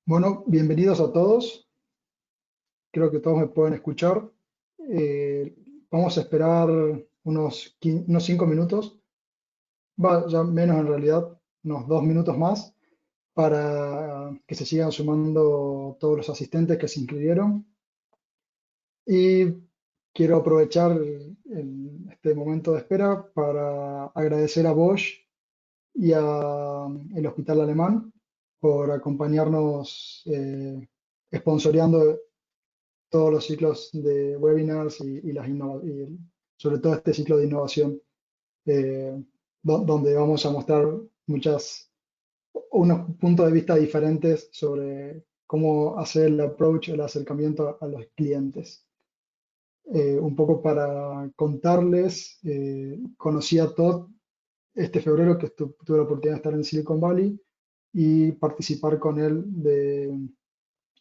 Bueno, bienvenidos a todos. Creo que todos me pueden escuchar. Vamos a esperar unos 5 minutos, ya menos en realidad, unos 2 minutos más, para que se sigan sumando todos los asistentes que se inscribieron. Y quiero aprovechar este momento de espera para agradecer a Bosch y al Hospital Alemán por acompañarnos sponsoreando todos los ciclos de webinars y sobre todo este ciclo de innovación, eh, donde vamos a mostrar unos puntos de vista diferentes sobre cómo hacer el approach, el acercamiento a los clientes. Un poco para contarles, conocí a Todd este febrero que tuve la oportunidad de estar en Silicon Valley y participar con él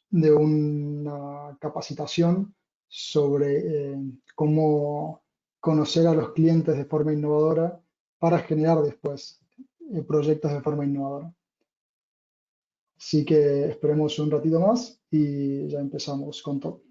de una capacitación sobre cómo conocer a los clientes de forma innovadora para generar después proyectos de forma innovadora. Así que esperemos un ratito más y ya empezamos con todo.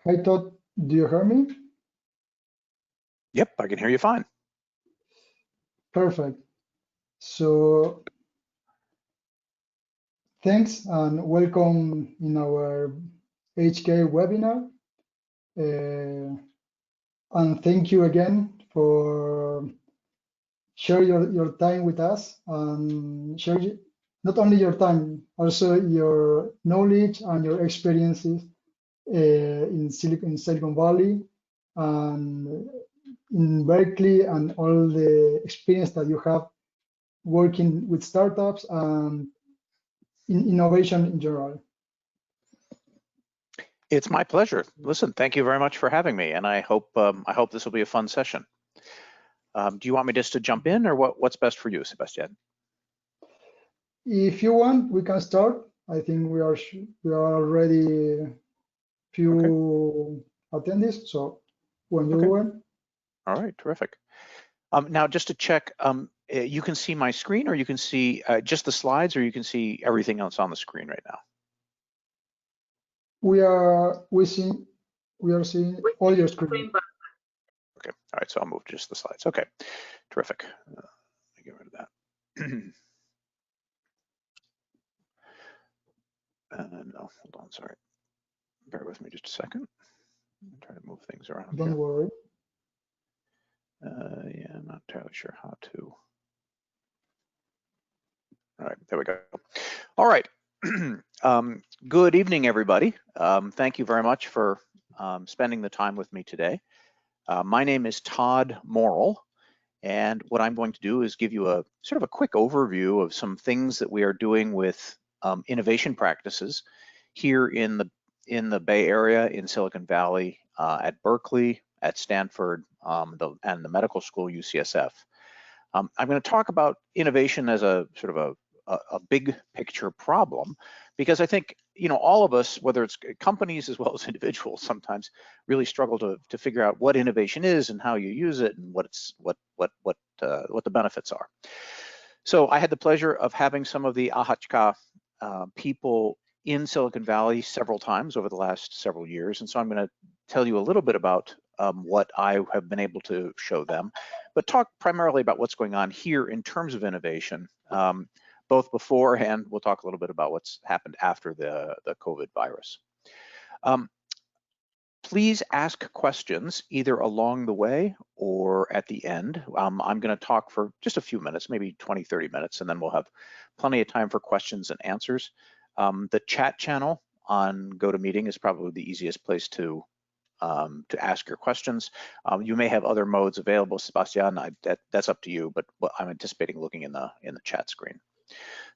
Hi Todd, do you hear me? Yep, I can hear you fine. Perfect. So thanks and welcome in our HK webinar. And thank you again for sharing your time with us and share not only your time, also your knowledge and your experiences in Silicon Valley and in Berkeley and all the experience that you have working with startups and in innovation in general. It's my pleasure. Listen, thank you very much for having me, and I hope this will be a fun session. Do you want me just to jump in, or what's best for you, Sebastian? If you want, we can start. I think we are already few attendees, so when you want. All right, terrific. Now, just to check, you can see my screen, or you can see just the slides, or you can see everything else on the screen right now. We are seeing all your screen. Okay, all right, so I'll move to just the slides. Okay, terrific. Let me get rid of that. No, hold on, sorry. Bear with me just a second. I'm trying to move things around Don't here. worry. Yeah, I'm not entirely sure how to. All right, there we go. All right. Good evening, everybody. Thank you very much for spending the time with me today. My name is Todd Morrill, and what I'm going to do is give you a sort of a quick overview of some things that we are doing with innovation practices here in the Bay Area, in Silicon Valley, at Berkeley, at Stanford, and the medical school, UCSF. I'm going to talk about innovation as a sort of a big picture problem, because I think, you know, all of us, whether it's companies as well as individuals, sometimes really struggle to figure out what innovation is and how you use it and what the benefits are. So I had the pleasure of having some of the AHCA people in Silicon Valley several times over the last several years, and so I'm going to tell you a little bit about what I have been able to show them, but talk primarily about what's going on here in terms of innovation, both before and we'll talk a little bit about what's happened after the COVID virus. Please ask questions either along the way or at the end. I'm going to talk for just a few minutes, maybe 20, 30 minutes, and then we'll have plenty of time for questions and answers. The chat channel on GoToMeeting is probably the easiest place to ask your questions. You may have other modes available, Sebastian. That's up to you, but I'm anticipating looking in the chat screen.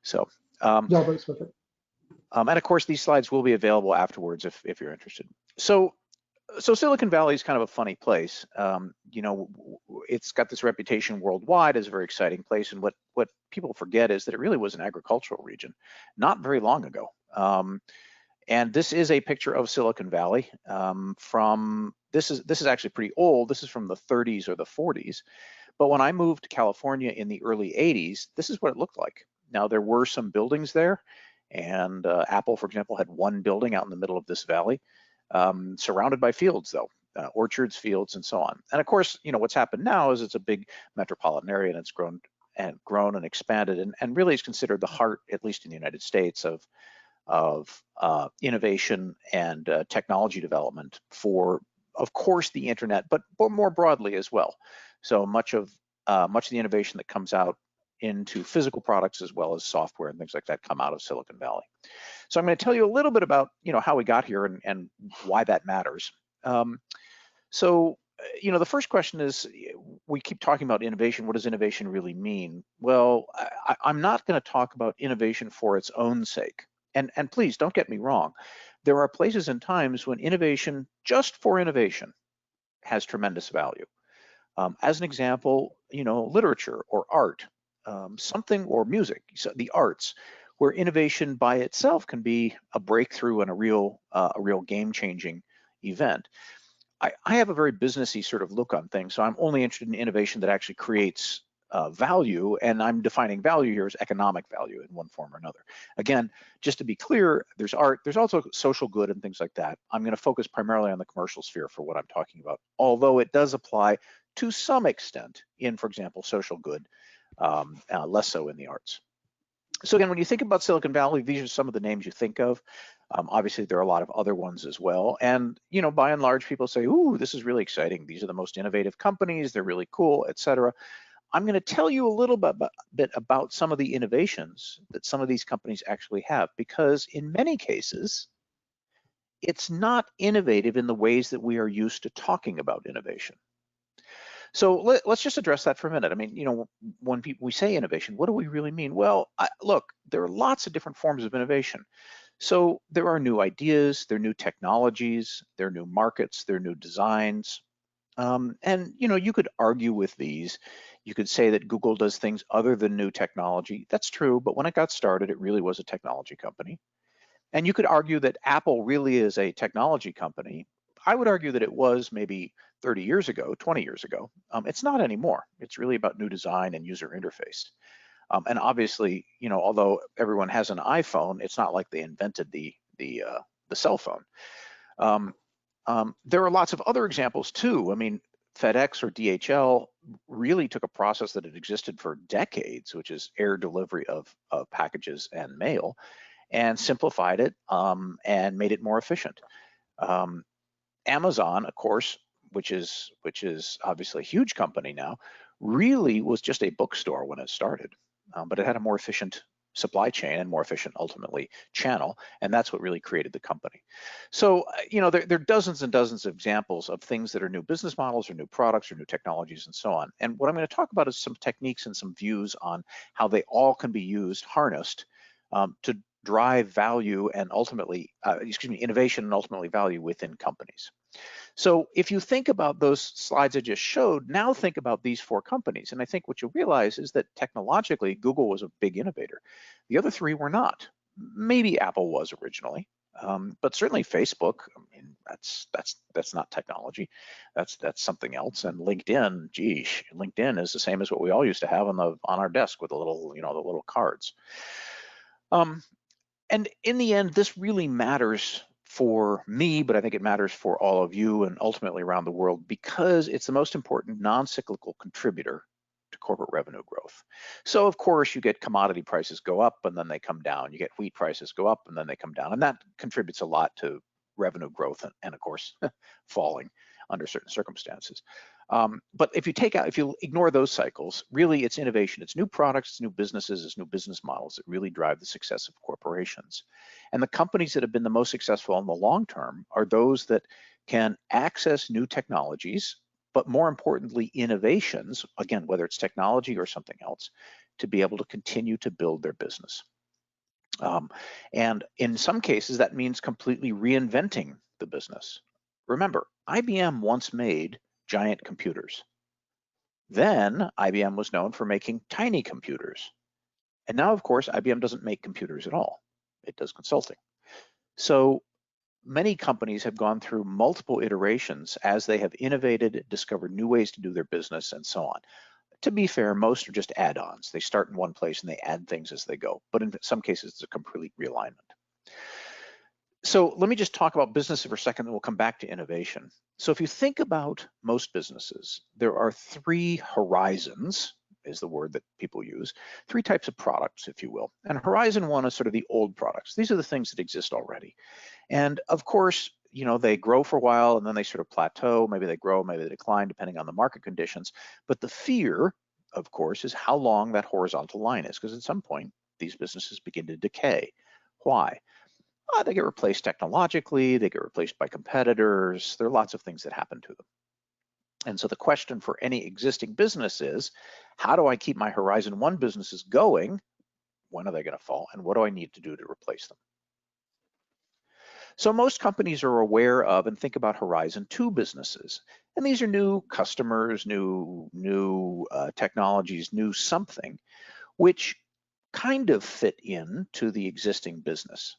So, Yeah, that's perfect. And of course, these slides will be available afterwards if you're interested. So Silicon Valley is kind of a funny place. You know, it's got this reputation worldwide as a very exciting place, and what people forget is that it really was an agricultural region not very long ago. And this is a picture of Silicon Valley this is actually pretty old. This is from the 30s or the 40s. But when I moved to California in the early 80s, this is what it looked like. Now, there were some buildings there, and Apple, for example, had one building out in the middle of this valley, surrounded by fields, though, orchards, fields, and so on. And of course, you know, what's happened now is it's a big metropolitan area, and it's grown and expanded, and really is considered the heart, at least in the United States, of innovation and technology development for, of course, the internet, but more broadly as well. So much of the innovation that comes out into physical products as well as software and things like that come out of Silicon Valley. So I'm going to tell you a little bit about, you know, how we got here and why that matters. You know, the first question is, we keep talking about innovation. What does innovation really mean? Well, I'm not going to talk about innovation for its own sake. And please don't get me wrong. There are places and times when innovation, just for innovation, has tremendous value. As an example, you know, literature or art, something, or music, so the arts, where innovation by itself can be a breakthrough and a real game-changing event. I have a very businessy sort of look on things, so I'm only interested in innovation that actually creates value, and I'm defining value here as economic value in one form or another. Again, just to be clear, there's art, there's also social good and things like that. I'm going to focus primarily on the commercial sphere for what I'm talking about, although it does apply to some extent in, for example, social good, less so in the arts. So again, when you think about Silicon Valley, these are some of the names you think of. Obviously, there are a lot of other ones as well. And, you know, by and large, people say, ooh, this is really exciting. These are the most innovative companies. They're really cool, et cetera. I'm going to tell you a little bit about some of the innovations that some of these companies actually have, because in many cases, it's not innovative in the ways that we are used to talking about innovation. So let's just address that for a minute. I mean, you know, when we say innovation, what do we really mean? Well, look, there are lots of different forms of innovation. So there are new ideas, there are new technologies, there are new markets, there are new designs. And, you know, you could argue with these. You could say that Google does things other than new technology. That's true, but when it got started, it really was a technology company. And you could argue that Apple really is a technology company. I would argue that it was maybe 30 years ago, 20 years ago. It's not anymore. It's really about new design and user interface. And obviously, you know, although everyone has an iPhone, it's not like they invented the cell phone. There are lots of other examples too. I mean, FedEx or DHL really took a process that had existed for decades, which is air delivery of packages and mail, and simplified it and made it more efficient. Amazon, of course, which is obviously a huge company now, really was just a bookstore when it started, but it had a more efficient supply chain and more efficient, ultimately, channel, and that's what really created the company. So, there are dozens and dozens of examples of things that are new business models or new products or new technologies and so on. And what I'm going to talk about is some techniques and some views on how they all can be used, harnessed, to drive value and ultimately, innovation and ultimately value within companies. So if you think about those slides I just showed, now think about these 4 companies. And I think what you'll realize is that technologically, Google was a big innovator. The other 3 were not. Maybe Apple was originally, but certainly Facebook. I mean, that's not technology. That's something else. And LinkedIn, geez, LinkedIn is the same as what we all used to have on our desk with the little, the little cards. And in the end, this really matters for me, but I think it matters for all of you and ultimately around the world, because it's the most important non-cyclical contributor to corporate revenue growth. So of course you get commodity prices go up and then they come down. You get wheat prices go up and then they come down. And that contributes a lot to revenue growth and of course, falling under certain circumstances. But if you ignore those cycles, really it's innovation, it's new products, it's new businesses, it's new business models that really drive the success of corporations. And the companies that have been the most successful in the long term are those that can access new technologies, but more importantly, innovations, again, whether it's technology or something else, to be able to continue to build their business. And in some cases, that means completely reinventing the business. Remember, IBM once made giant computers. Then IBM was known for making tiny computers. And now, of course, IBM doesn't make computers at all. It does consulting. So many companies have gone through multiple iterations as they have innovated, discovered new ways to do their business, and so on. To be fair, most are just add-ons. They start in one place and they add things as they go. But in some cases, it's a complete realignment. So let me just talk about business for a second, and we'll come back to innovation. So if you think about most businesses, there are 3 horizons, is the word that people use, 3 types of products, if you will. And horizon 1 is sort of the old products. These are the things that exist already. And of course, they grow for a while and then they sort of plateau. Maybe they grow, maybe they decline, depending on the market conditions. But the fear, of course, is how long that horizontal line is, because at some point, these businesses begin to decay. Why? They get replaced technologically, they get replaced by competitors. There are lots of things that happen to them. And so the question for any existing business is, how do I keep my Horizon 1 businesses going? When are they going to fall? And what do I need to do to replace them? So most companies are aware of and think about Horizon 2 businesses. And these are new customers, new technologies, new something, which kind of fit into the existing business.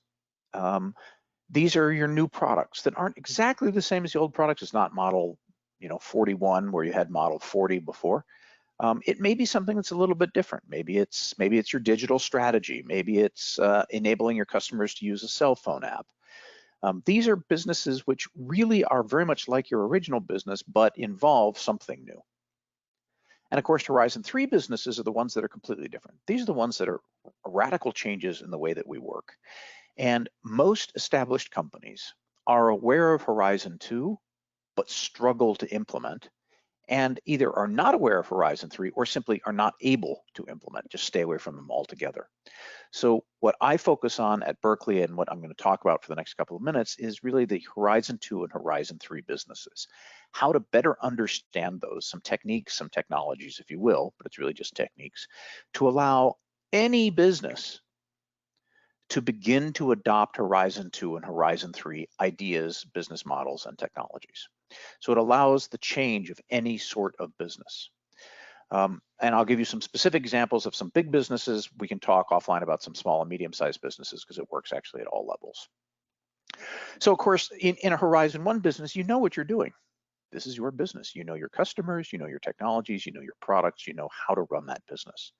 These are your new products that aren't exactly the same as the old products. It's not model 41 where you had model 40 before. It may be something that's a little bit different. Maybe it's your digital strategy. Maybe it's enabling your customers to use a cell phone app. These are businesses which really are very much like your original business, but involve something new. And of course, Horizon 3 businesses are the ones that are completely different. These are the ones that are radical changes in the way that we work. And most established companies are aware of Horizon 2, but struggle to implement, and either are not aware of Horizon 3 or simply are not able to implement, just stay away from them altogether. So what I focus on at Berkeley and what I'm going to talk about for the next couple of minutes is really the Horizon 2 and Horizon 3 businesses, how to better understand those, some techniques, some technologies, if you will, but it's really just techniques, to allow any business to begin to adopt Horizon 2 and Horizon 3 ideas, business models, and technologies. So it allows the change of any sort of business. And I'll give you some specific examples of some big businesses. We can talk offline about some small and medium-sized businesses because it works actually at all levels. So of course, in a Horizon 1 business, you know what you're doing. This is your business. You know your customers, you know your technologies, you know your products, you know how to run that business.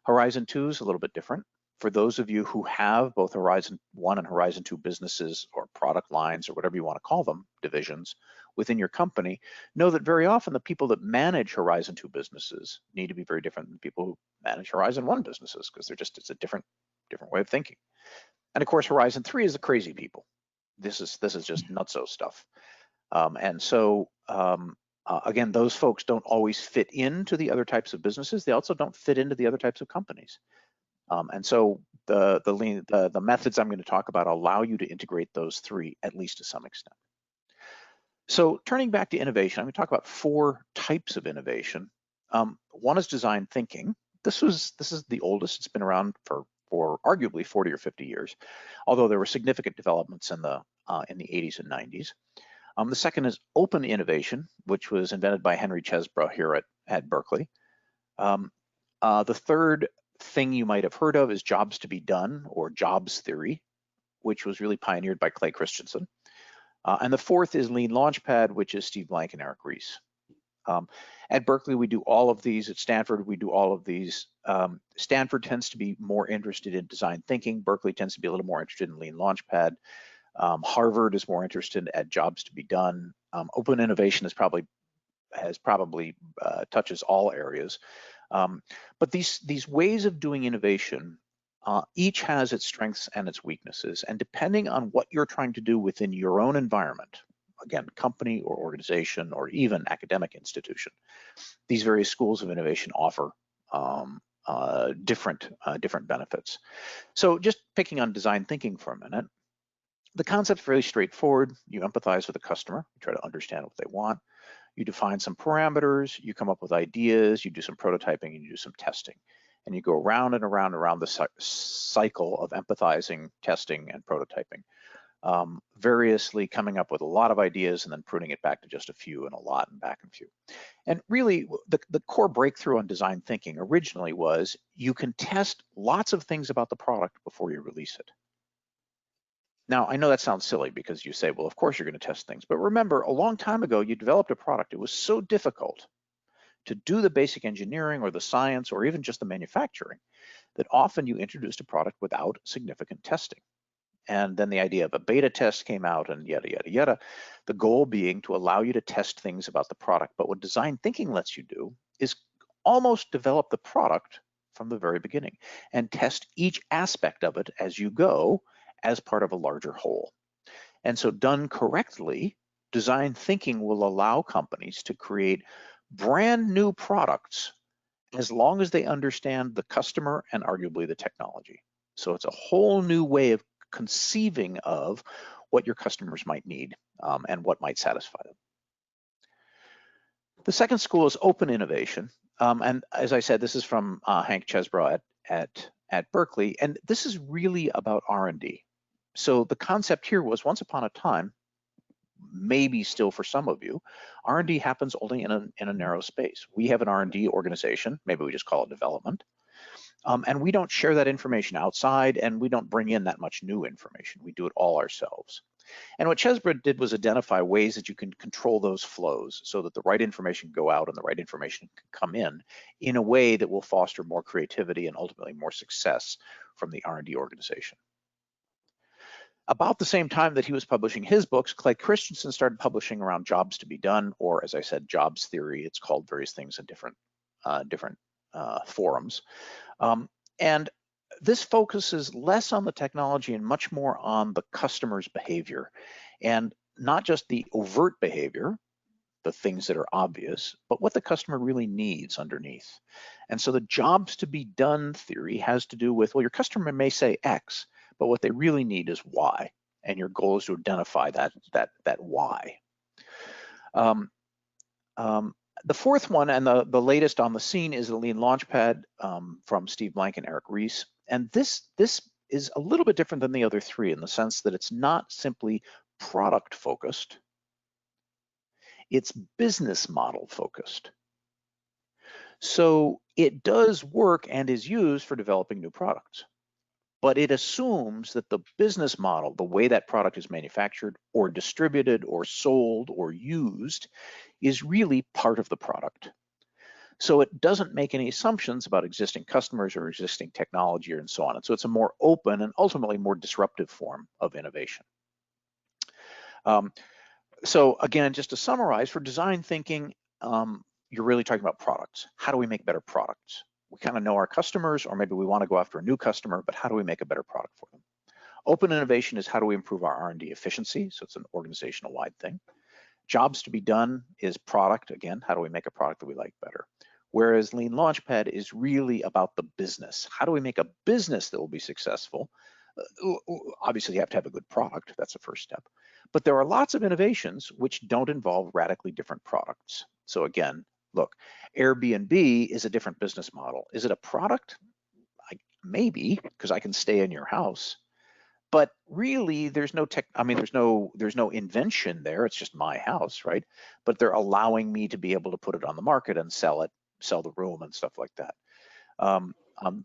Horizon 2 is a little bit different. For those of you who have both Horizon 1 and Horizon 2 businesses or product lines or whatever you want to call them, divisions within your company, know that very often the people that manage Horizon 2 businesses need to be very different than people who manage Horizon 1 businesses because it's a different way of thinking. And of course, Horizon 3 is the crazy people. This is just nutso stuff. And so again, those folks don't always fit into the other types of businesses. They also don't fit into the other types of companies. And so the methods I'm going to talk about allow you to integrate those three, at least to some extent. So turning back to innovation, I'm going to talk about 4 types of innovation. One is design thinking. This is the oldest. It's been around for arguably 40 or 50 years, although there were significant developments in the 80s and 90s. The second is open innovation, which was invented by Henry Chesbrough here at Berkeley. The third thing you might have heard of is jobs to be done, or jobs theory, which was really pioneered by Clay Christensen. And the fourth is Lean Launchpad, which is Steve Blank and Eric Ries. At Berkeley, we do all of these. At Stanford, we do all of these. Stanford tends to be more interested in design thinking. Berkeley tends to be a little more interested in Lean Launchpad. Harvard is more interested at jobs to be done. Open innovation touches all areas. But these ways of doing innovation each has its strengths and its weaknesses, and depending on what you're trying to do within your own environment, again, company or organization or even academic institution, these various schools of innovation offer different benefits. So just picking on design thinking for a minute, the concept's very straightforward. You empathize with the customer, you try to understand what they want, you define some parameters, you come up with ideas, you do some prototyping, and you do some testing. And you go around and around and around the cycle of empathizing, testing, and prototyping, variously coming up with a lot of ideas and then pruning it back to just a few and a lot and back and few. And really, the core breakthrough on design thinking originally was you can test lots of things about the product before you release it. Now, I know that sounds silly because you say, well, of course you're going to test things. But remember, a long time ago, you developed a product. It was so difficult to do the basic engineering or the science or even just the manufacturing that often you introduced a product without significant testing. And then the idea of a beta test came out and yada, yada, yada. The goal being to allow you to test things about the product. But what design thinking lets you do is almost develop the product from the very beginning and test each aspect of it as you go as part of a larger whole. And so done correctly, design thinking will allow companies to create brand new products as long as they understand the customer and arguably the technology. So it's a whole new way of conceiving of what your customers might need and what might satisfy them. The second school is open innovation. And as I said, this is from Hank Chesbrough at Berkeley, and this is really about R&D. So the concept here was, once upon a time, maybe still for some of you, R&D happens only in a narrow space. We have an R&D organization, maybe we just call it development, and we don't share that information outside, and we don't bring in that much new information. We do it all ourselves. And what Chesbrough did was identify ways that you can control those flows so that the right information can go out and the right information can come in a way that will foster more creativity and ultimately more success from the R&D organization. About the same time that he was publishing his books, Clay Christensen started publishing around jobs to be done, or as I said, jobs theory. It's called various things in different forums. And this focuses less on the technology and much more on the customer's behavior, and not just the overt behavior, the things that are obvious, but what the customer really needs underneath. And so the jobs to be done theory has to do with, well, your customer may say X, but what they really need is Y, and your goal is to identify that Y. The fourth one and the latest on the scene is the Lean Launchpad from Steve Blank and Eric Ries. And this is a little bit different than the other three in the sense that it's not simply product focused, it's business model focused. So it does work and is used for developing new products, but it assumes that the business model, the way that product is manufactured or distributed or sold or used, is really part of the product. So it doesn't make any assumptions about existing customers or existing technology and so on. And so it's a more open and ultimately more disruptive form of innovation. So again, just to summarize, for design thinking, you're really talking about products. How do we make better products? We kind of know our customers, or maybe we want to go after a new customer, but how do we make a better product for them? Open innovation is how do we improve our R&D efficiency? So it's an organizational-wide thing. Jobs to be done is product. Again, how do we make a product that we like better? Whereas Lean Launchpad is really about the business. How do we make a business that will be successful? Obviously, you have to have a good product. That's the first step. But there are lots of innovations which don't involve radically different products. So again, look, Airbnb is a different business model. Is it a product? Maybe, because I can stay in your house. But really, there's no tech. I mean, there's no invention there. It's just my house, right? But they're allowing me to be able to put it on the market and sell the room and stuff like that.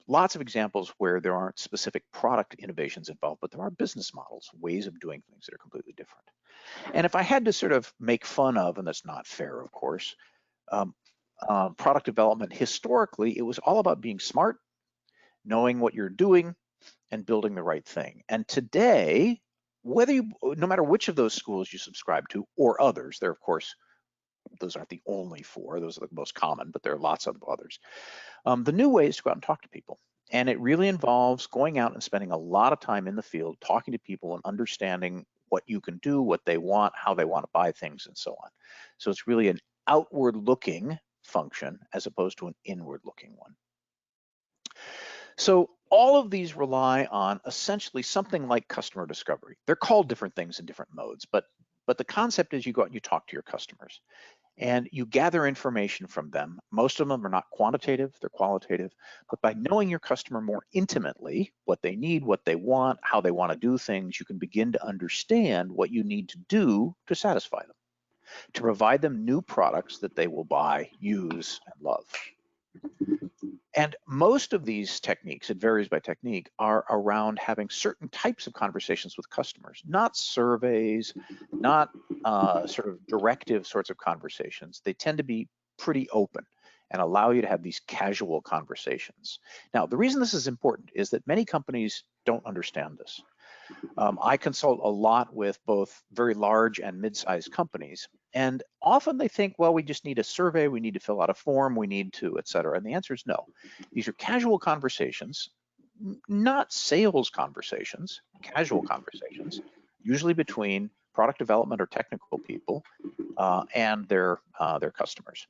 Lots of examples where there aren't specific product innovations involved, but there are business models, ways of doing things that are completely different. And if I had to sort of make fun of, and that's not fair, of course, product development, historically, it was all about being smart, knowing what you're doing, and building the right thing. And today, no matter which of those schools you subscribe to, or others, there, of course, those aren't the only four, those are the most common, but there are lots of others. The new way is to go out and talk to people. And it really involves going out and spending a lot of time in the field, talking to people and understanding what you can do, what they want, how they want to buy things, and so on. So it's really an outward-looking function as opposed to an inward-looking one. So all of these rely on essentially something like customer discovery. They're called different things in different modes, but the concept is you go out and you talk to your customers and you gather information from them. Most of them are not quantitative, they're qualitative, but by knowing your customer more intimately, what they need, what they want, how they want to do things, you can begin to understand what you need to do to satisfy them, to provide them new products that they will buy, use, and love. And most of these techniques, it varies by technique, are around having certain types of conversations with customers, not surveys, not sort of directive sorts of conversations. They tend to be pretty open and allow you to have these casual conversations. Now, the reason this is important is that many companies don't understand this. I consult a lot with both very large and mid-sized companies, and often they think, well, we just need a survey, we need to fill out a form, we need to, et cetera. And the answer is no. These are casual conversations, not sales conversations, casual conversations, usually between product development or technical people and their customers.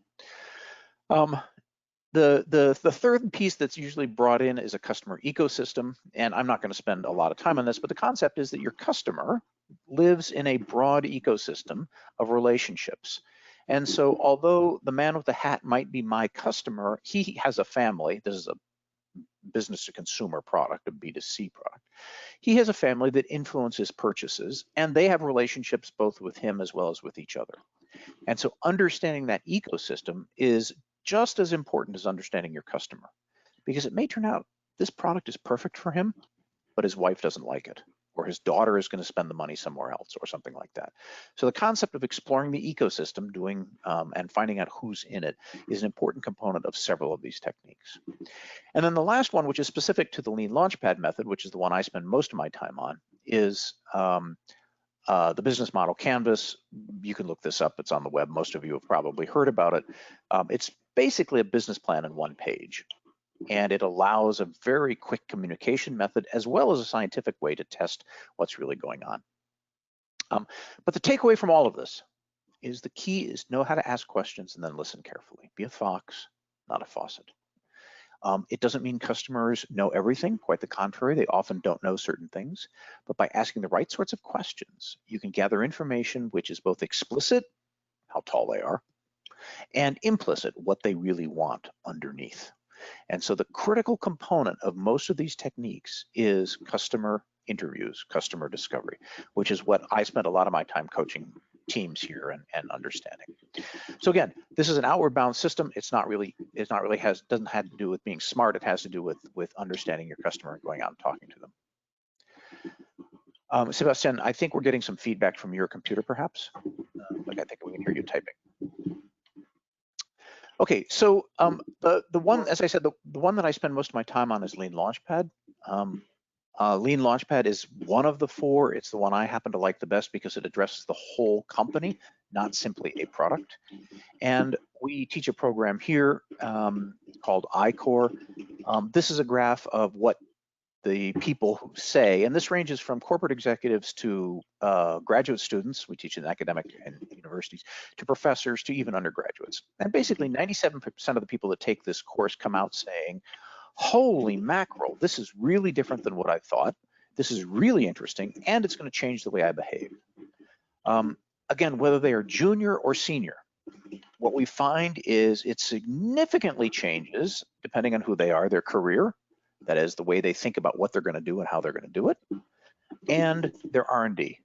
The third piece that's usually brought in is a customer ecosystem, and I'm not going to spend a lot of time on this, but the concept is that your customer lives in a broad ecosystem of relationships. And so although the man with the hat might be my customer, he has a family. This is a business to consumer product, a B2C product. He has a family that influences purchases, and they have relationships both with him as well as with each other. And so understanding that ecosystem is just as important as understanding your customer, because it may turn out this product is perfect for him, but his wife doesn't like it, or his daughter is going to spend the money somewhere else, or something like that. So the concept of exploring the ecosystem, and finding out who's in it, is an important component of several of these techniques. And then the last one, which is specific to the Lean Launchpad method, which is the one I spend most of my time on, is the business model canvas. You can look this up, it's on the web. Most of you have probably heard about it. It's basically a business plan in one page, and it allows a very quick communication method as well as a scientific way to test what's really going on. But the takeaway from all of this is the key is know how to ask questions and then listen carefully. Be a fox, not a faucet. It doesn't mean customers know everything, quite the contrary, they often don't know certain things, but by asking the right sorts of questions, you can gather information which is both explicit, how tall they are, and implicit, what they really want underneath. And so the critical component of most of these techniques is customer interviews, customer discovery, which is what I spent a lot of my time coaching teams here and understanding. So again, this is an outward bound system. Doesn't have to do with being smart. It has to do with understanding your customer and going out and talking to them. Sebastian, I think we're getting some feedback from your computer, perhaps. Like I think we can hear you typing. Okay, so the one, as I said, the one that I spend most of my time on is Lean Launchpad. Lean Launchpad is one of the four. It's the one I happen to like the best because it addresses the whole company, not simply a product. And we teach a program here called I-Core. This is a graph of what the people who say, and this ranges from corporate executives to graduate students, we teach in academic and universities, to professors, to even undergraduates. And basically 97% of the people that take this course come out saying, holy mackerel, this is really different than what I thought. This is really interesting, and it's going to change the way I behave. Again, whether they are junior or senior, what we find is it significantly changes, depending on who they are, their career, that is the way they think about what they're going to do and how they're going to do it, and their R&D.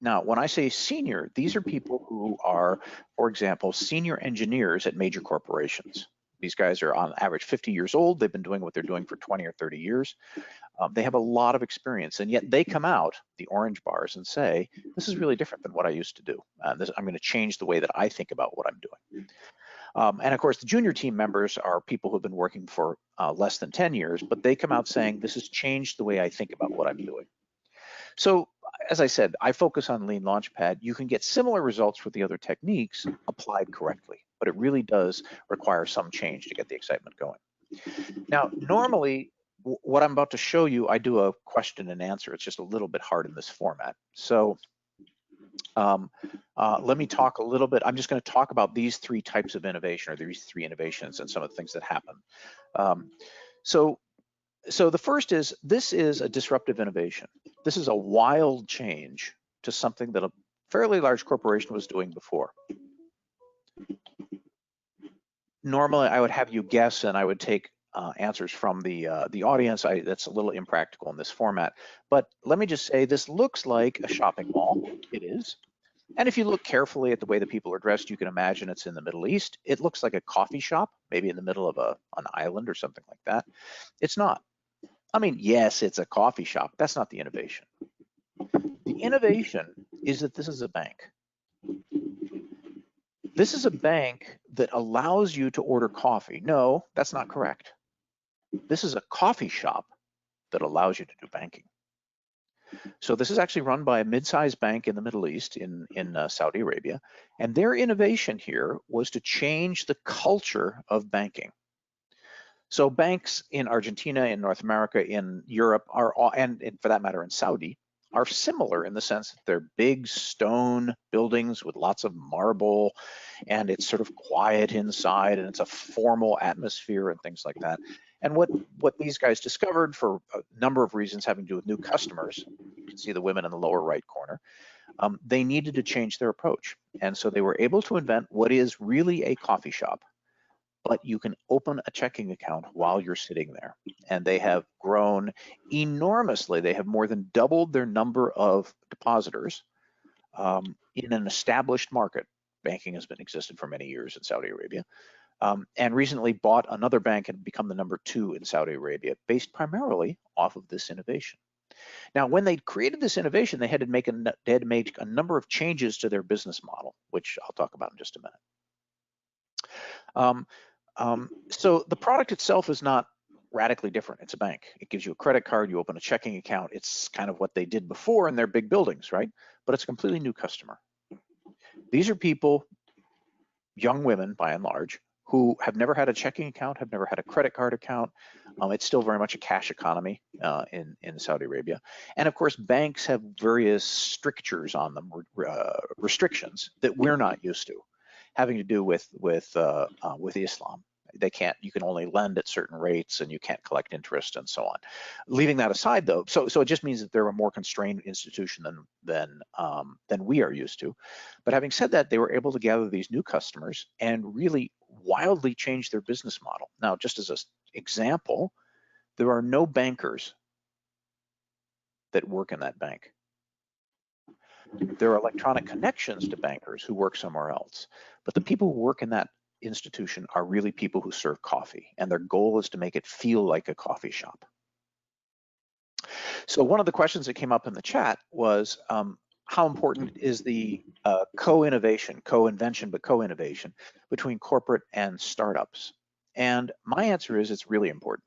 Now, when I say senior, these are people who are, for example, senior engineers at major corporations. These guys are on average 50 years old. They've been doing what they're doing for 20 or 30 years. They have a lot of experience, and yet they come out, the orange bars, and say, this is really different than what I used to do. I'm going to change the way that I think about what I'm doing. And of course, the junior team members are people who've been working for less than 10 years, but they come out saying, this has changed the way I think about what I'm doing. So, as I said, I focus on Lean Launchpad. You can get similar results with the other techniques applied correctly, but it really does require some change to get the excitement going. Now, normally, what I'm about to show you, I do a question and answer. It's just a little bit hard in this format. So let me talk a little bit. I'm just going to talk about these three types of innovation, or these three innovations, and some of the things that happen. So the first is, this is a disruptive innovation. This is a wild change to something that a fairly large corporation was doing before. Normally, I would have you guess, and I would take answers from the audience. That's a little impractical in this format. But let me just say, this looks like a shopping mall. It is. And if you look carefully at the way the people are dressed, you can imagine it's in the Middle East. It looks like a coffee shop, maybe in the middle of an island or something like that. It's not. I mean, yes, it's a coffee shop. That's not the innovation. The innovation is that this is a bank. This is a bank that allows you to order coffee. No, that's not correct. This is a coffee shop that allows you to do banking. So this is actually run by a mid-sized bank in the Middle East, in Saudi Arabia, and their innovation here was to change the culture of banking. So banks in Argentina, in North America, in Europe, and for that matter in Saudi, are similar in the sense that they're big stone buildings with lots of marble, and it's sort of quiet inside, and it's a formal atmosphere and things like that. And what these guys discovered, for a number of reasons having to do with new customers, you can see the women in the lower right corner, they needed to change their approach. And so they were able to invent what is really a coffee shop, but you can open a checking account while you're sitting there. And they have grown enormously. They have more than doubled their number of depositors in an established market. Banking has been existed for many years in Saudi Arabia. And recently bought another bank and become the number 2 in Saudi Arabia, based primarily off of this innovation. Now, when they created this innovation, they had to make a number of changes to their business model, which I'll talk about in just a minute. So the product itself is not radically different. It's a bank. It gives you a credit card, you open a checking account. It's kind of what they did before in their big buildings, right? But it's a completely new customer. These are people, young women by and large, who have never had a checking account, have never had a credit card account. It's still very much a cash economy in Saudi Arabia. And of course, banks have various strictures on them, restrictions that we're not used to, having to do with Islam. They can't, you can only lend at certain rates and you can't collect interest and so on. Leaving that aside though, so it just means that they're a more constrained institution than we are used to. But having said that, they were able to gather these new customers and really wildly change their business model. Now, just as an example, there are no bankers that work in that bank. There are electronic connections to bankers who work somewhere else, but the people who work in that institution are really people who serve coffee, and their goal is to make it feel like a coffee shop. So one of the questions that came up in the chat was, how important is the co-invention, but co-innovation between corporate and startups? And my answer is, it's really important.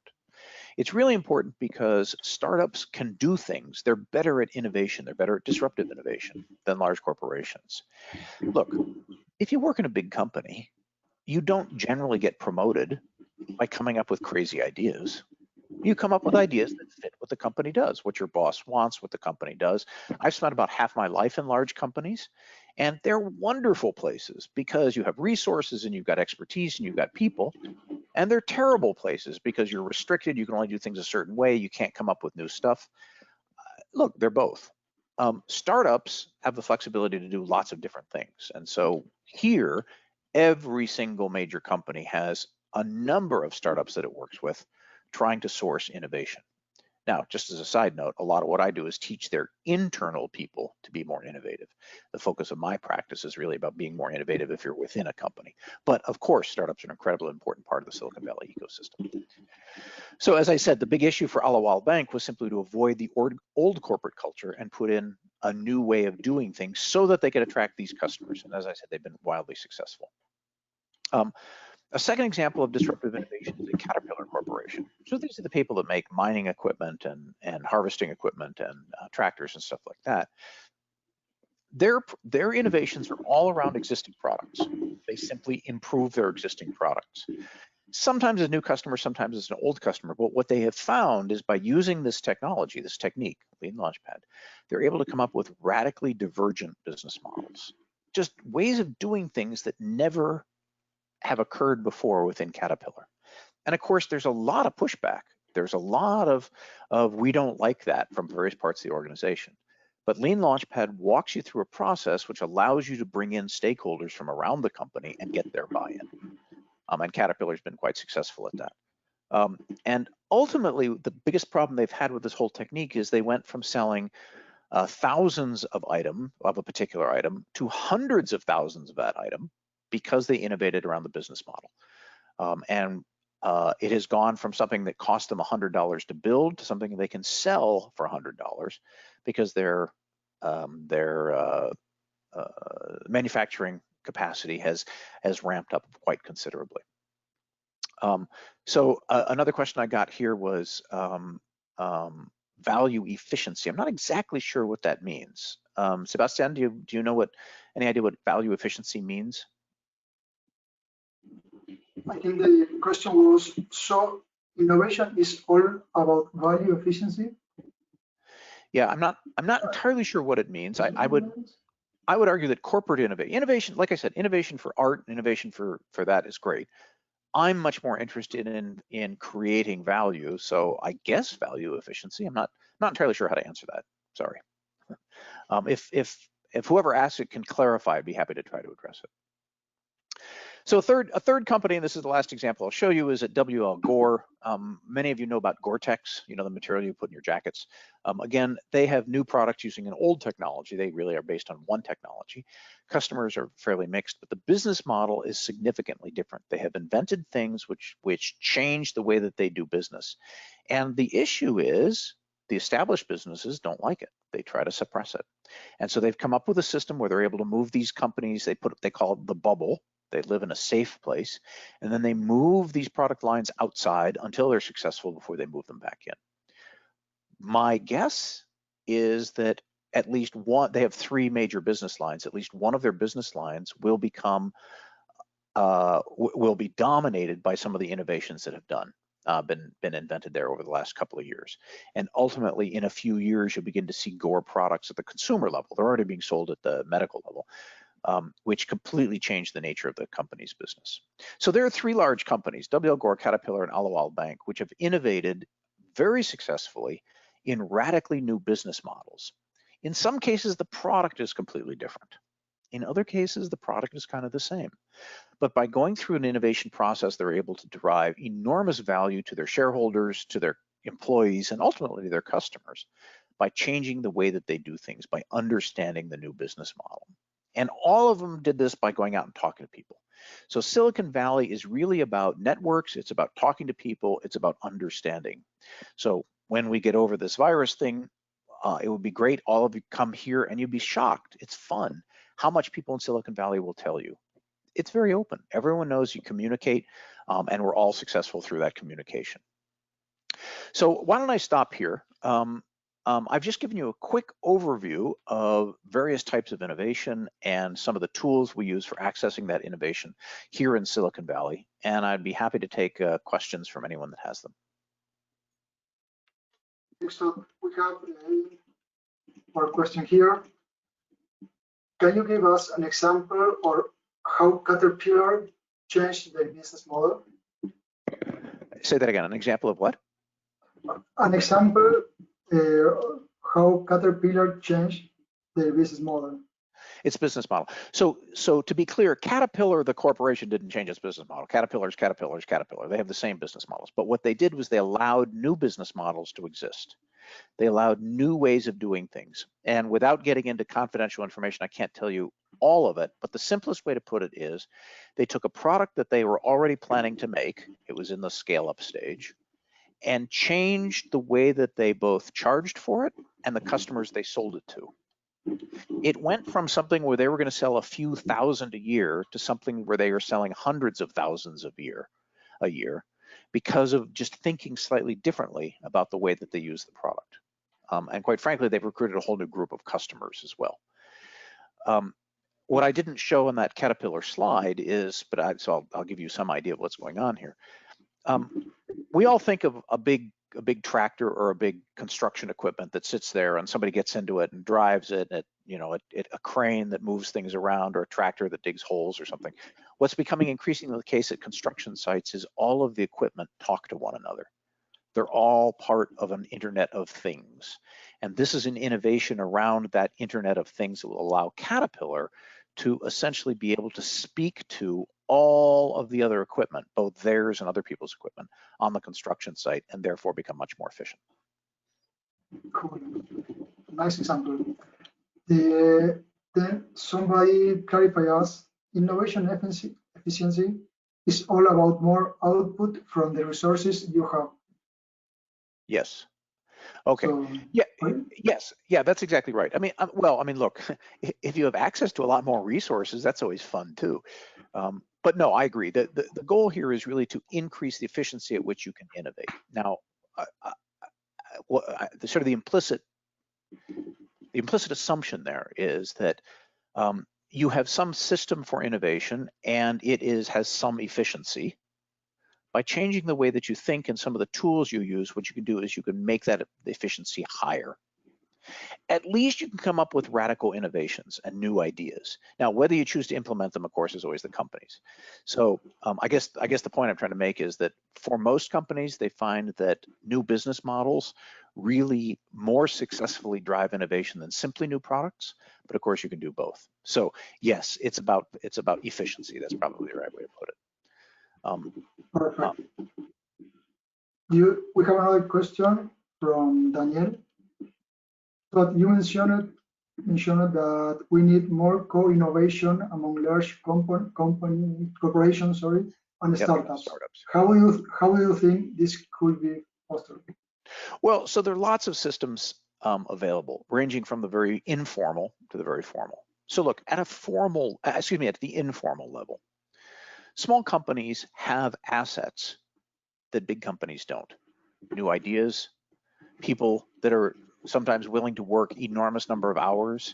It's really important because startups can do things. They're better at innovation. They're better at disruptive innovation than large corporations. Look, if you work in a big company, you don't generally get promoted by coming up with crazy ideas. You come up with ideas that fit what the company does, what your boss wants, what the company does. I've spent about half my life in large companies, and they're wonderful places because you have resources and you've got expertise and you've got people. And they're terrible places because you're restricted. You can only do things a certain way. You can't come up with new stuff. Look, they're both. Startups have the flexibility to do lots of different things. And so here, every single major company has a number of startups that it works with trying to source innovation. Now, just as a side note, a lot of what I do is teach their internal people to be more innovative. The focus of my practice is really about being more innovative if you're within a company. But of course, startups are an incredibly important part of the Silicon Valley ecosystem. So as I said, the big issue for Alawal Bank was simply to avoid the old corporate culture and put in a new way of doing things so that they could attract these customers. And as I said, they've been wildly successful. A second example of disruptive innovation is the Caterpillar Corporation. So these are the people that make mining equipment and harvesting equipment and tractors and stuff like that. Their innovations are all around existing products. They simply improve their existing products. Sometimes as a new customer, sometimes as an old customer. But what they have found is by using this technology, this technique, Lean Launchpad, they're able to come up with radically divergent business models, just ways of doing things that never have occurred before within Caterpillar. And of course, there's a lot of pushback. There's a lot of we don't like that from various parts of the organization. But Lean Launchpad walks you through a process which allows you to bring in stakeholders from around the company and get their buy-in. And Caterpillar's been quite successful at that. And ultimately, the biggest problem they've had with this whole technique is they went from selling thousands of a particular item to hundreds of thousands of that item because they innovated around the business model. It has gone from something that cost them $100 to build to something they can sell for $100 because their manufacturing capacity has ramped up quite considerably. Another question I got here was value efficiency. I'm not exactly sure what that means. Sebastian, do you know any idea what value efficiency means? I think the question was, so innovation is all about value efficiency? Yeah, I'm not entirely sure what it means. I would argue that corporate innovation, like I said, innovation for art, innovation for that is great. I'm much more interested in creating value, so I guess value efficiency. I'm not entirely sure how to answer that. Sorry. If whoever asks it can clarify, I'd be happy to try to address it. So a third company, and this is the last example I'll show you, is at W.L. Gore. Many of you know about Gore-Tex, the material you put in your jackets. Again, they have new products using an old technology. They really are based on one technology. Customers are fairly mixed, but the business model is significantly different. They have invented things which change the way that they do business. And the issue is the established businesses don't like it. They try to suppress it. And so they've come up with a system where they're able to move these companies, they call it the bubble. They live in a safe place, and then they move these product lines outside until they're successful before they move them back in. My guess is that at least one, they have three major business lines. At least one of their business lines will be dominated by some of the innovations that have been invented there over the last couple of years. And ultimately, in a few years, you'll begin to see Gore products at the consumer level. They're already being sold at the medical level. Which completely changed the nature of the company's business. So there are three large companies, W.L. Gore, Caterpillar, and Alawal Bank, which have innovated very successfully in radically new business models. In some cases, the product is completely different. In other cases, the product is kind of the same. But by going through an innovation process, they're able to derive enormous value to their shareholders, to their employees, and ultimately their customers by changing the way that they do things, by understanding the new business model. And all of them did this by going out and talking to people. So Silicon Valley is really about networks. It's about talking to people. It's about understanding. So when we get over this virus thing, it would be great. All of you come here and you'd be shocked. It's fun how much people in Silicon Valley will tell you. It's very open. Everyone knows you communicate, and we're all successful through that communication. So why don't I stop here? I've just given you a quick overview of various types of innovation and some of the tools we use for accessing that innovation here in Silicon Valley, and I'd be happy to take questions from anyone that has them. Next up, we have our question here. Can you give us an example or how Caterpillar changed their business model? Say that again. An example of what? An example how Caterpillar changed their business model. Its business model. So to be clear, Caterpillar, the corporation, didn't change its business model. Caterpillar. They have the same business models. But what they did was they allowed new business models to exist. They allowed new ways of doing things. And without getting into confidential information, I can't tell you all of it, but the simplest way to put it is they took a product that they were already planning to make, it was in the scale-up stage, and changed the way that they both charged for it and the customers they sold it to. It went from something where they were going to sell a few thousand a year to something where they are selling hundreds of thousands a year because of just thinking slightly differently about the way that they use the product. And quite frankly, they've recruited a whole new group of customers as well. What I didn't show on that Caterpillar slide is, so I'll give you some idea of what's going on here. We all think of a big tractor or a big construction equipment that sits there and somebody gets into it and drives it, a crane that moves things around or a tractor that digs holes or something. What's becoming increasingly the case at construction sites is all of the equipment talk to one another. They're all part of an Internet of Things. And this is an innovation around that Internet of Things that will allow Caterpillar to essentially be able to speak to all of the other equipment, both theirs and other people's equipment, on the construction site, and therefore become much more efficient. Cool. Nice example. Then somebody clarify us, innovation efficiency is all about more output from the resources you have. Yes. Okay. So, Yeah. right? Yes. Yeah, that's exactly right. I mean, look, if you have access to a lot more resources, that's always fun too. But no, I agree. The goal here is really to increase the efficiency at which you can innovate. Now, the implicit assumption there is that you have some system for innovation and it has some efficiency. By changing the way that you think and some of the tools you use, what you can do is you can make that efficiency higher. At least you can come up with radical innovations and new ideas. Now, whether you choose to implement them, of course, is always the company's. So I guess the point I'm trying to make is that for most companies, they find that new business models really more successfully drive innovation than simply new products. But of course, you can do both. So yes, it's about efficiency. That's probably the right way to put it. Perfect. We have another question from Daniel. But you mentioned that we need more co-innovation among large corporations, and startups. How do you think this could be fostered? Well, so there are lots of systems available, ranging from the very informal to the very formal. So look, at the informal level, small companies have assets that big companies don't. New ideas, people that are sometimes willing to work enormous number of hours,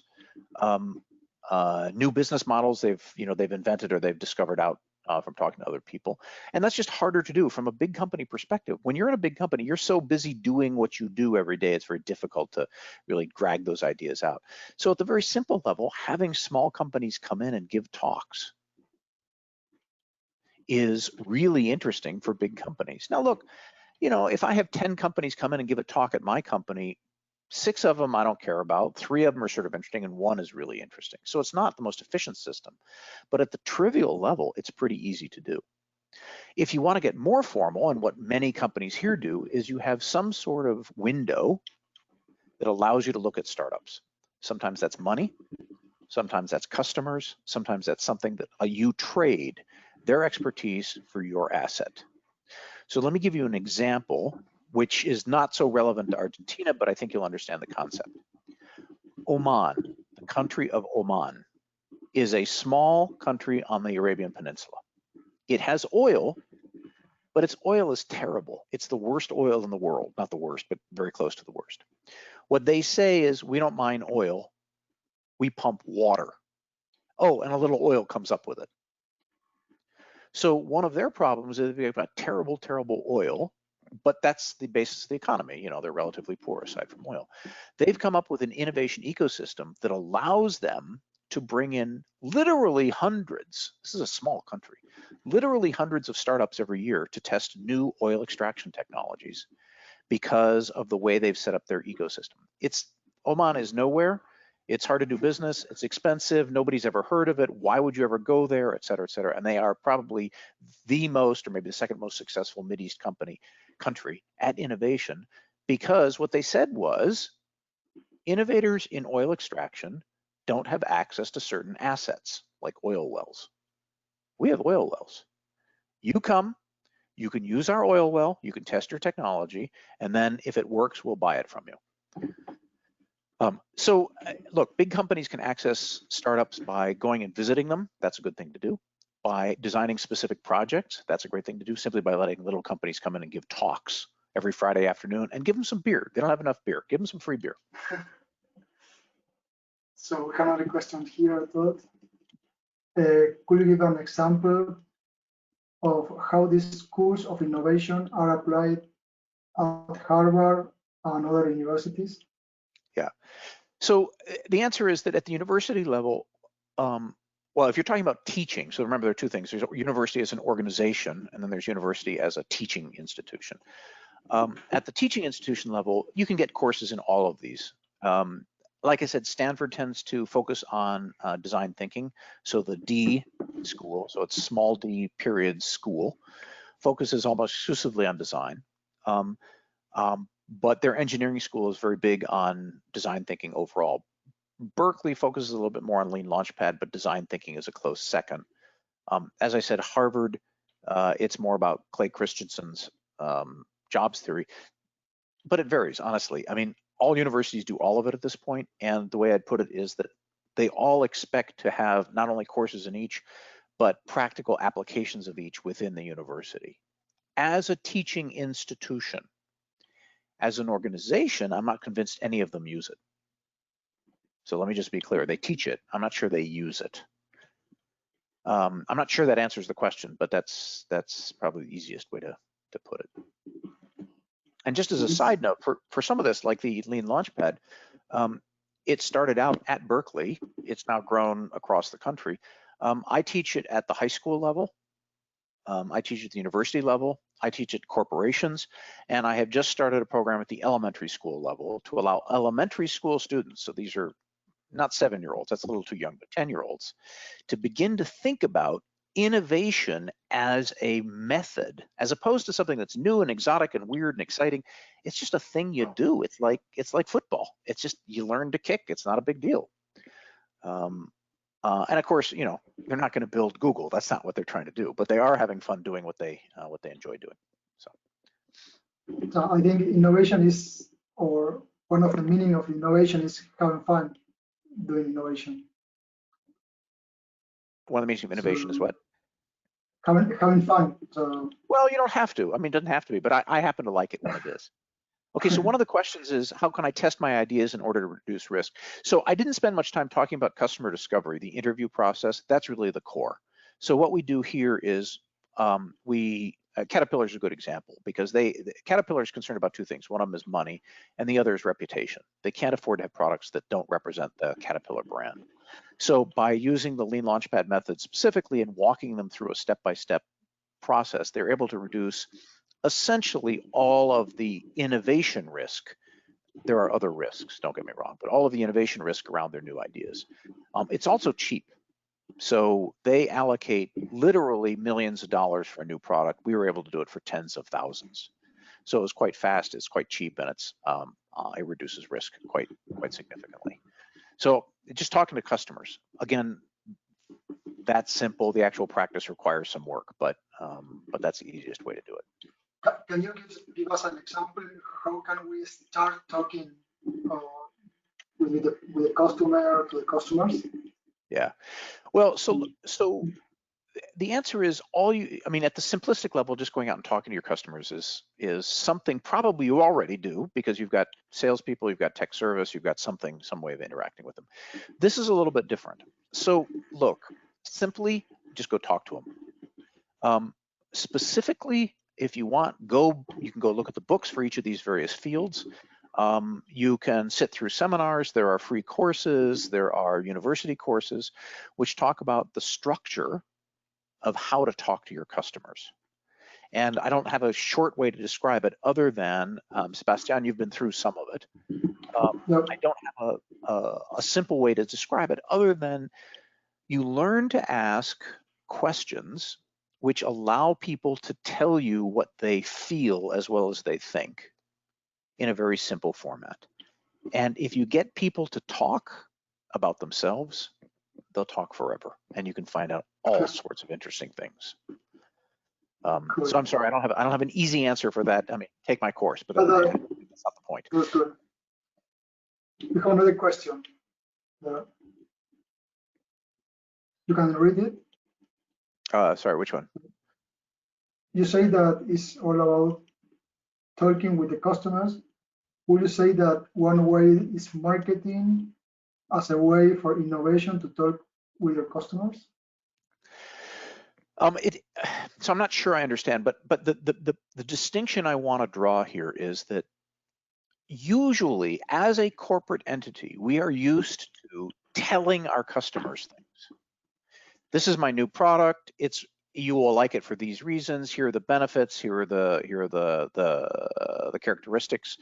new business models they've invented or they've discovered out from talking to other people. And that's just harder to do from a big company perspective. When you're in a big company, you're so busy doing what you do every day, it's very difficult to really drag those ideas out. So at the very simple level, having small companies come in and give talks is really interesting for big companies. Now look, if I have 10 companies come in and give a talk at my company, 6 of them I don't care about, 3 of them are sort of interesting, and 1 is really interesting. So it's not the most efficient system, but at the trivial level, it's pretty easy to do. If you want to get more formal, and what many companies here do, is you have some sort of window that allows you to look at startups. Sometimes that's money, sometimes that's customers, sometimes that's something that you trade their expertise for your asset. So let me give you an example, which is not so relevant to Argentina, but I think you'll understand the concept. Oman, the country of Oman, is a small country on the Arabian Peninsula. It has oil, but its oil is terrible. It's the worst oil in the world, not the worst, but very close to the worst. What they say is, we don't mine oil, we pump water. Oh, and a little oil comes up with it. So one of their problems is we have got terrible, terrible oil, but that's the basis of the economy. You know, they're relatively poor aside from oil. They've come up with an innovation ecosystem that allows them to bring in literally hundreds, this is a small country, literally hundreds of startups every year to test new oil extraction technologies because of the way they've set up their ecosystem. Oman is nowhere. It's hard to do business. It's expensive. Nobody's ever heard of it. Why would you ever go there, et cetera, et cetera. And they are probably the most, or maybe the second most successful Mideast country at innovation, because what they said was innovators in oil extraction don't have access to certain assets like oil wells. We have oil wells. You come, you can use our oil well, you can test your technology, and then if it works, we'll buy it from you. So look, big companies can access startups by going and visiting them. That's a good thing to do. By designing specific projects, that's a great thing to do, simply by letting little companies come in and give talks every Friday afternoon and give them some beer. They don't have enough beer. Give them some free beer. So we have another question here, Todd. Could you give an example of how these schools of innovation are applied at Harvard and other universities? Yeah. So the answer is that at the university level, well, if you're talking about teaching, so remember there are two things. There's university as an organization, and then there's university as a teaching institution. At the teaching institution level, you can get courses in all of these. Like I said, Stanford tends to focus on design thinking. So the D school, so it's small d period school, focuses almost exclusively on design. But their engineering school is very big on design thinking overall. Berkeley focuses a little bit more on Lean Launchpad, but design thinking is a close second. As I said, Harvard, it's more about Clay Christensen's jobs theory, but it varies, honestly. I mean, all universities do all of it at this point, and the way I'd put it is that they all expect to have not only courses in each, but practical applications of each within the university. As a teaching institution, as an organization, I'm not convinced any of them use it. So let me just be clear, they teach it. I'm not sure they use it. I'm not sure that answers the question, but that's probably the easiest way to put it. And just as a side note, for some of this, like the Lean Launchpad, it started out at Berkeley. It's now grown across the country. I teach it at the high school level. I teach at the university level. I teach at corporations, and I have just started a program at the elementary school level to allow elementary school students, so these are not 7-year-olds, that's a little too young, but 10-year-olds, to begin to think about innovation as a method, as opposed to something that's new and exotic and weird and exciting. It's just a thing you do. It's like football. It's just, you learn to kick. It's not a big deal. And of course, you know, they're not going to build Google. That's not what they're trying to do, but they are having fun doing what they enjoy doing. So I think innovation is, or one of the meaning of innovation is having fun doing innovation. One of the meanings of innovation is what? Having fun. So. Well, you don't have to. I mean, it doesn't have to be, but I happen to like it when it is. Okay, so one of the questions is, how can I test my ideas in order to reduce risk? So I didn't spend much time talking about customer discovery, the interview process. That's really the core. So what we do here is Caterpillar is a good example, because Caterpillar is concerned about two things. One of them is money, and the other is reputation. They can't afford to have products that don't represent the Caterpillar brand. So by using the Lean Launchpad method specifically and walking them through a step-by-step process, they're able to reduce essentially all of the innovation risk. There are other risks, don't get me wrong, but all of the innovation risk around their new ideas. It's also cheap. So they allocate literally millions of dollars for a new product. We were able to do it for tens of thousands. So it was quite fast, it's quite cheap, and it reduces risk quite significantly. So just talking to customers, again, that's simple. The actual practice requires some work, but that's the easiest way to do it. Can you give us an example? How can we start talking with the customer, to the customers? Yeah, well, so the answer is I mean, at the simplistic level, just going out and talking to your customers is something probably you already do, because you've got salespeople, you've got tech service, you've got some way of interacting with them. This is a little bit different. So look, simply just go talk to them. Specifically, if you want, you can go look at the books for each of these various fields. You can sit through seminars. There are free courses. There are university courses which talk about the structure of how to talk to your customers. And I don't have a short way to describe it other than, Sebastian, you've been through some of it. Yep. I don't have a simple way to describe it other than you learn to ask questions which allow people to tell you what they feel as well as they think in a very simple format. And if you get people to talk about themselves, they'll talk forever, and you can find out all sorts of interesting things. So I'm sorry, I don't have an easy answer for that. I mean, take my course, but that's not the point. Good. We have another question. You can read it. Sorry, which one? You say that it's all about talking with the customers. Would you say that one way is marketing as a way for innovation to talk with your customers? So I'm not sure I understand, but the distinction I want to draw here is that usually as a corporate entity, we are used to telling our customers things. This is my new product. You will like it for these reasons. Here are the benefits. Here are the characteristics,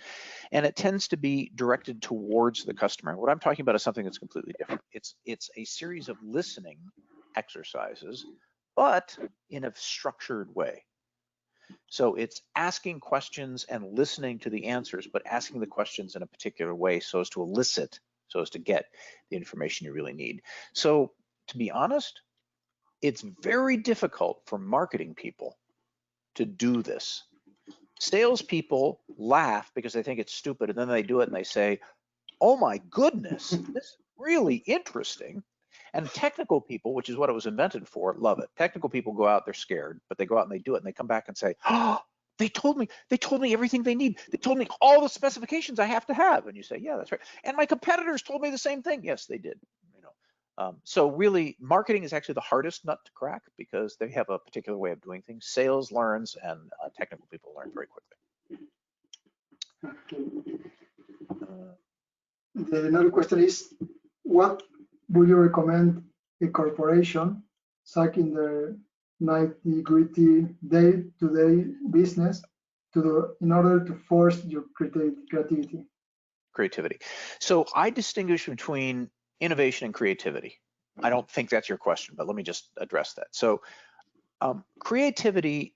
and it tends to be directed towards the customer. What I'm talking about is something that's completely different. It's a series of listening exercises, but in a structured way. So it's asking questions and listening to the answers, but asking the questions in a particular way so as to elicit, so as to get the information you really need. So to be honest, it's very difficult for marketing people to do this. Salespeople laugh because they think it's stupid, and then they do it and they say, oh my goodness, this is really interesting. And technical people, which is what it was invented for, love it. Technical people go out, they're scared, but they go out and they do it, and they come back and say, oh, they told me everything they need. They told me all the specifications I have to have. And you say, yeah, that's right. And my competitors told me the same thing. Yes, they did. So really, marketing is actually the hardest nut to crack because they have a particular way of doing things. Sales learns, and technical people learn very quickly. Another question is, what would you recommend a corporation such in the nitty-gritty day-to-day business to do in order to force your creativity? So I distinguish between innovation and creativity. I don't think that's your question, but let me just address that. So creativity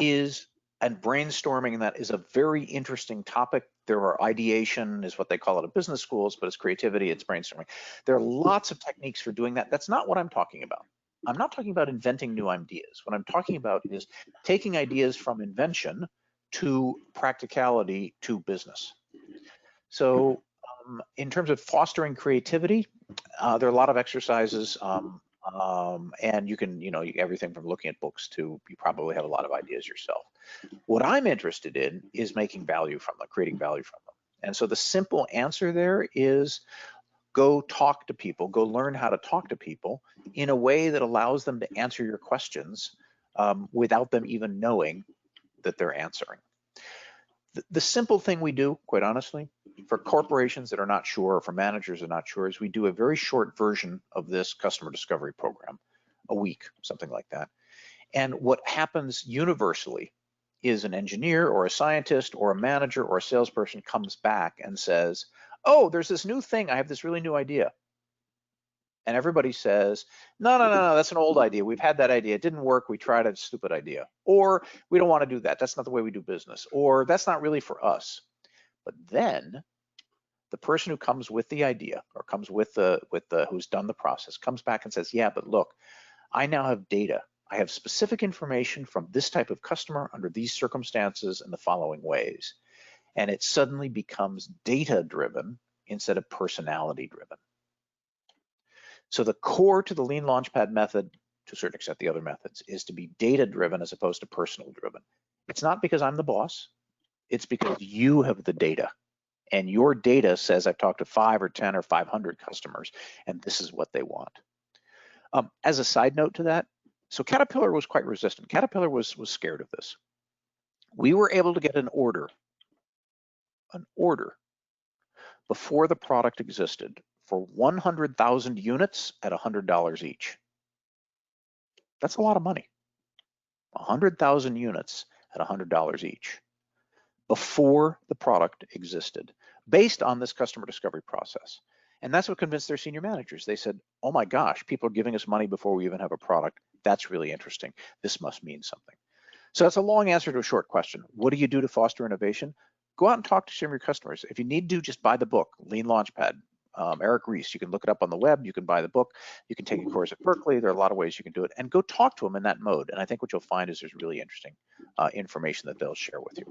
is, and brainstorming, that is a very interesting topic. There are ideation is what they call it at business schools, but it's creativity, it's brainstorming. There are lots of techniques for doing that. That's not what I'm talking about. I'm not talking about inventing new ideas. What I'm talking about is taking ideas from invention to practicality to business. So in terms of fostering creativity, there are a lot of exercises, and you can, everything from looking at books to you probably have a lot of ideas yourself. What I'm interested in is making value from them, creating value from them. And so the simple answer there is go talk to people, go learn how to talk to people in a way that allows them to answer your questions without them even knowing that they're answering. The simple thing we do, quite honestly, for corporations that are not sure, or for managers that are not sure, is we do a very short version of this customer discovery program, a week, something like that. And what happens universally is an engineer or a scientist or a manager or a salesperson comes back and says, oh, there's this new thing, I have this really new idea. And everybody says, no, that's an old idea. We've had that idea. It didn't work. We tried a stupid idea. Or we don't want to do that. That's not the way we do business. Or that's not really for us. But then the person who comes with the idea or comes with the who's done the process comes back and says, yeah, but look, I now have data. I have specific information from this type of customer under these circumstances in the following ways. And it suddenly becomes data-driven instead of personality-driven. So the core to the Lean Launchpad method, to a certain extent the other methods, is to be data-driven as opposed to personal-driven. It's not because I'm the boss, it's because you have the data. And your data says I've talked to 5 or 10 or 500 customers, and this is what they want. As a side note to that, So Caterpillar was quite resistant. Caterpillar was scared of this. We were able to get an order before the product existed for 100,000 units at $100 each. That's a lot of money. 100,000 units at $100 each before the product existed, based on this customer discovery process. And that's what convinced their senior managers. They said, oh my gosh, people are giving us money before we even have a product. That's really interesting. This must mean something. So that's a long answer to a short question. What do you do to foster innovation? Go out and talk to some of your customers. If you need to, just buy the book, Lean Launchpad. Eric Ries, you can look it up on the web, you can buy the book, you can take a course at Berkeley. There are a lot of ways you can do it, and go talk to them in that mode. And I think what you'll find is there's really interesting information that they'll share with you.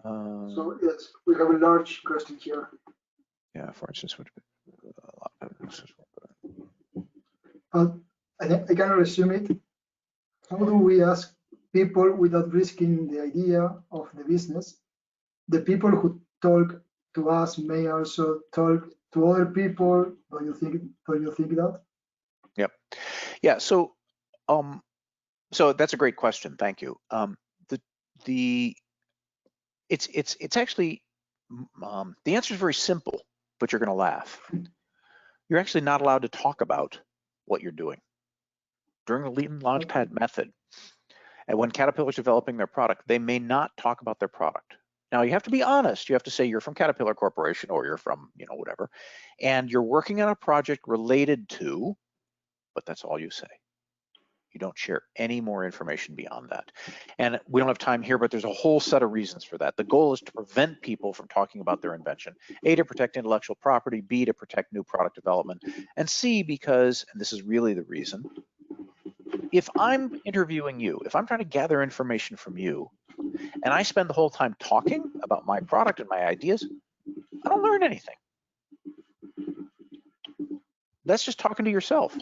So yes, we have a large question here. Yeah, for instance, I can resume it. How do we ask people without risking the idea of the business? The people who talk to us may also talk to other people. Do you think that? Yep. Yeah. So so that's a great question. Thank you. It's actually the answer is very simple, but you're going to laugh. You're actually not allowed to talk about what you're doing during the Lean Launchpad method. And when Caterpillar's developing their product, they may not talk about their product. Now you have to be honest. You have to say you're from Caterpillar Corporation, or you're from, whatever, and you're working on a project related to, but that's all you say. You don't share any more information beyond that. And we don't have time here, but there's a whole set of reasons for that. The goal is to prevent people from talking about their invention. A, to protect intellectual property, B, to protect new product development, and C, because, and this is really the reason, if I'm interviewing you, if I'm trying to gather information from you, and I spend the whole time talking about my product and my ideas, I don't learn anything. That's just talking to yourself.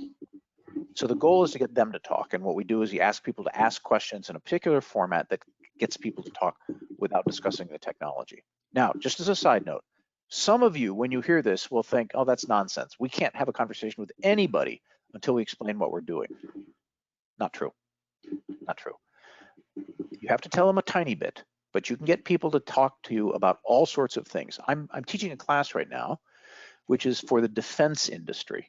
So the goal is to get them to talk. And what we do is we ask people to ask questions in a particular format that gets people to talk without discussing the technology. Now, just as a side note, some of you, when you hear this, will think, oh, that's nonsense. We can't have a conversation with anybody until we explain what we're doing. Not true. Not true. You have to tell them a tiny bit, but you can get people to talk to you about all sorts of things. I'm teaching a class right now, which is for the defense industry.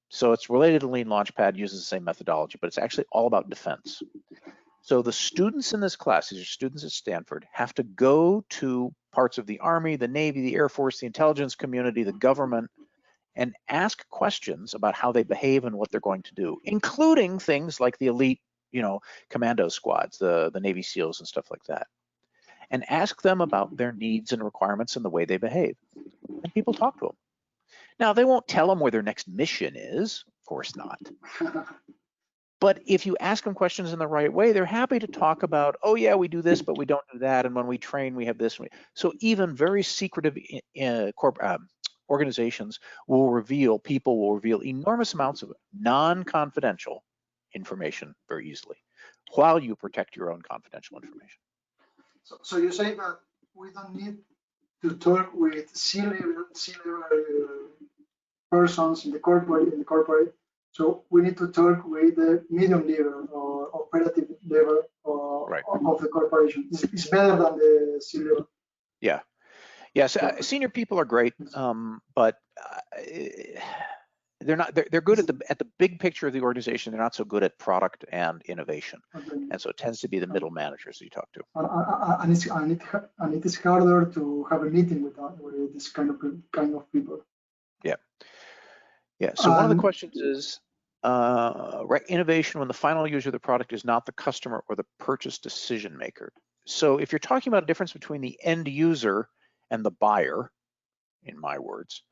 So it's related to Lean Launchpad, uses the same methodology, but it's actually all about defense. So the students in this class, these are students at Stanford, have to go to parts of the Army, the Navy, the Air Force, the intelligence community, the government, and ask questions about how they behave and what they're going to do, including things like the elite, commando squads, the Navy SEALs and stuff like that. And ask them about their needs and requirements and the way they behave. And people talk to them. Now, they won't tell them where their next mission is, of course not. But if you ask them questions in the right way, they're happy to talk about, oh yeah, we do this, but we don't do that. And when we train, we have this. So even very secretive organizations people will reveal enormous amounts of non-confidential information very easily, while you protect your own confidential information. So you say that we don't need to talk with C-level persons in the corporate. So we need to talk with the medium level or operative level of the corporation. It's better than the C-level. Yeah. Yes, senior people are great, but they're not. They're good at the big picture of the organization. They're not so good at product and innovation, and so it tends to be the middle managers that you talk to. And it is harder to have a meeting with this kind of people. Yeah, yeah. So one of the questions is innovation when the final user of the product is not the customer or the purchase decision maker. So if you're talking about a difference between the end user and the buyer, in my words,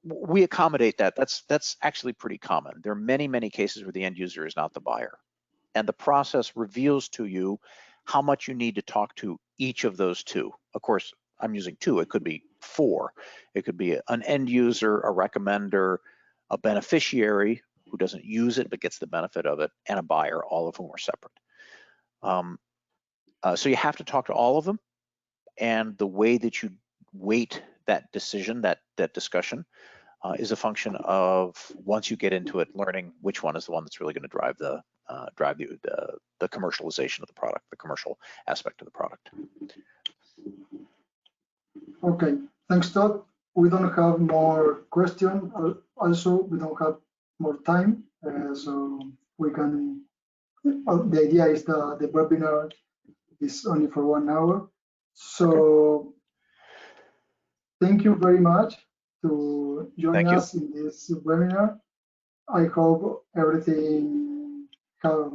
we accommodate that. That's actually pretty common. There are many cases where the end user is not the buyer, and the process reveals to you how much you need to talk to each of those two. Of course, I'm using two. It could be four. It could be an end user, a recommender, a beneficiary who doesn't use it but gets the benefit of it, and a buyer, all of whom are separate. So you have to talk to all of them, and the way that you weight that decision, that discussion, is a function of, once you get into it, learning which one is the one that's really going to drive the commercialization of the product, the commercial aspect of the product. Okay, thanks, Todd. We don't have more questions. Also, we don't have more time, so we can. The idea is the webinar is only for 1 hour. So thank you very much to join us in this webinar. I hope everything have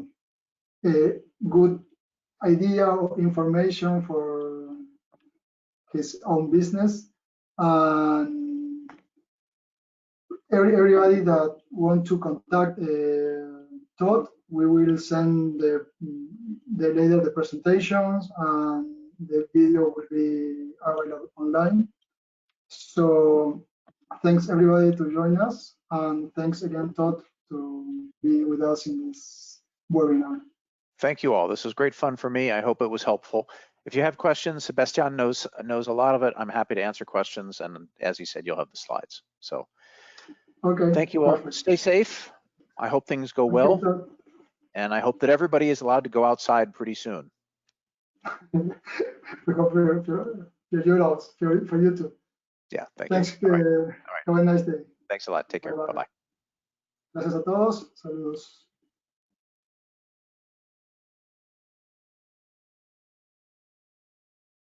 a good idea or information for his own business, and everybody that want to contact Todd, we will send later the presentations, and the video will be available online. So thanks everybody to join us, and thanks again, Todd, to be with us in this webinar. Thank you all. This was great fun for me. I hope it was helpful. If you have questions, Sebastian knows a lot of it. I'm happy to answer questions, and as he said, you'll have the slides. So okay, thank you all. perfect. Stay safe. I hope things go well, and I hope that everybody is allowed to go outside pretty soon. We hope for you too. Yeah, Thanks. you. All right. Have a nice day. Thanks a lot. Take care. Bye-bye. Gracias a todos. Saludos.